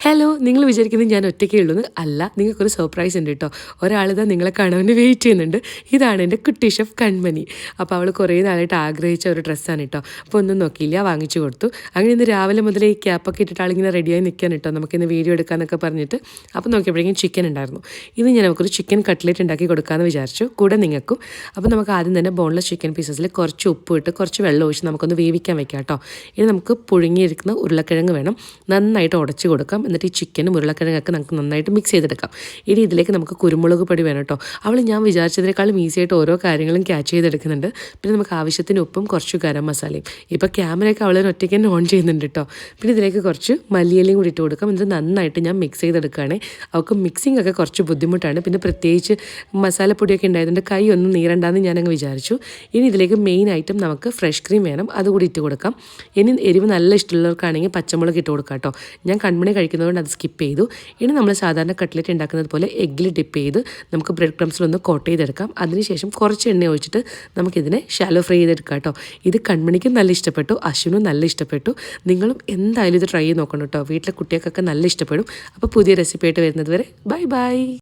Hello, നിങ്ങൾ വിചാരിക്കുന്നത് ഞാൻ ഒറ്റയ്ക്കേ ഉള്ളൂ അല്ല, നിങ്ങൾക്കൊരു സർപ്രൈസ് ഉണ്ട് കേട്ടോ. ഒരാളിതാ നിങ്ങളെ കാണാൻ വെയിറ്റ് ചെയ്യുന്നുണ്ട്. ഇതാണ് എൻ്റെ കുട്ടി ഷെഫ് കൺമണി. അപ്പോൾ അവൾ കുറേ നാളായിട്ട് ആഗ്രഹിച്ച ഒരു ഡ്രസ്സാണ് കേട്ടോ. അപ്പോൾ ഒന്നും നോക്കിയില്ല, വാങ്ങിച്ചു കൊടുത്തു. അങ്ങനെ ഇന്ന് രാവിലെ മുതലേ ഈ ക്യാപ്പൊക്കെ ഇട്ടിട്ട് ആളിങ്ങനെ റെഡിയായി നിൽക്കാൻ കേട്ടോ, നമുക്കിന്ന് വീഡിയോ എടുക്കാമെന്നൊക്കെ പറഞ്ഞിട്ട്. അപ്പോൾ നോക്കിയപ്പോഴേക്കും ചിക്കൻ ഉണ്ടായിരുന്നു. ഇന്ന് ഞാൻ നമുക്കൊരു ചിക്കൻ കട്ട്ലേറ്റ് ഉണ്ടാക്കി കൊടുക്കാമെന്ന് വിചാരിച്ചു, കൂടെ നിങ്ങൾക്കും. അപ്പോൾ നമുക്ക് ആദ്യം തന്നെ ബോൺലെസ് ചിക്കൻ പീസസിൽ കുറച്ച് ഉപ്പ് ഇട്ട് കുറച്ച് വെള്ളം ഒഴിച്ച് നമുക്കൊന്ന് വേവിക്കാൻ വെക്കാം കേട്ടോ. ഇനി നമുക്ക് പുഴുങ്ങിയിരിക്കുന്ന ഉരുളക്കിഴങ്ങ് വേണം, നന്നായിട്ട് ഉടച്ച് കൊടുക്കാം. എന്നിട്ട് ഈ ചിക്കനും ഉരുളക്കിഴങ്ങൊക്കെ നമുക്ക് നന്നായിട്ട് മിക്സ് ചെയ്തെടുക്കാം. ഇനി ഇതിലേക്ക് നമുക്ക് കുരുമുളക് പൊടി വേണം കേട്ടോ. ഞാൻ വിചാരിച്ചതിനേക്കാളും ഈസിയായിട്ട് ഓരോ കാര്യങ്ങളും ക്യാച്ച് ചെയ്തെടുക്കുന്നുണ്ട്. പിന്നെ നമുക്ക് ആവശ്യത്തിന് ഉപ്പും കുറച്ച് ഗരം മസാലയും. ഇപ്പോൾ ക്യാമറയൊക്കെ അവളെ ഒറ്റയ്ക്ക് തന്നെ ഓൺ ചെയ്യുന്നുണ്ട് കേട്ടോ. പിന്നെ ഇതിലേക്ക് കുറച്ച് മല്ലിയിലയും കൂടി ഇട്ട് കൊടുക്കാം. എന്നിട്ട് നന്നായിട്ട് ഞാൻ മിക്സ് ചെയ്തെടുക്കുകയാണ്. അവൾക്ക് മിക്സിംഗ് ഒക്കെ കുറച്ച് ബുദ്ധിമുട്ടാണ്. പിന്നെ പ്രത്യേകിച്ച് മസാലപ്പൊടിയൊക്കെ ഉണ്ടായതുകൊണ്ട് കൈ ഒന്നും നീരണ്ടാന്ന് ഞാനങ്ങ് വിചാരിച്ചു. ഇനി ഇതിലേക്ക് മെയിൻ ഐറ്റം നമുക്ക് ഫ്രഷ് ക്രീം വേണം, അതുകൂടി ഇട്ട് കൊടുക്കാം. ഇനി എരിവ് നല്ല ഇഷ്ടമുള്ളവർക്കാണെങ്കിൽ പച്ചമുളക് ഇട്ട് കൊടുക്കാം കേട്ടോ. ഞാൻ കൺമണി കഴിക്കുന്നതുകൊണ്ട് അത് സ്കിപ്പ് ചെയ്തു. ഇനി നമ്മൾ സാധാരണ കട്ട്ലറ്റ് ഉണ്ടാക്കുന്നത് പോലെ എഗ്ഗിൽ ഡിപ്പ് ചെയ്ത് നമുക്ക് ബ്രെഡ് ക്രംസിലൊന്ന് കോട്ട് ചെയ്തെടുക്കാം. അതിനുശേഷം കുറച്ച് എണ്ണ ഒഴിച്ചിട്ട് നമുക്കിതിനെ ഷാലോ ഫ്രൈ ചെയ്തെടുക്കാം കേട്ടോ. ഇത് കൺമണിക്കും നല്ല ഇഷ്ടപ്പെട്ടു, അശ്വിനും നല്ല ഇഷ്ടപ്പെട്ടു. നിങ്ങളും എന്തായാലും ഇത് ട്രൈ ചെയ്ത് നോക്കണം കേട്ടോ. വീട്ടിലെ കുട്ടികൾക്കൊക്കെ നല്ല ഇഷ്ടപ്പെടും. അപ്പോൾ പുതിയ റെസിപ്പി ആയിട്ട് വരുന്നത് വരെ ബൈ ബൈ.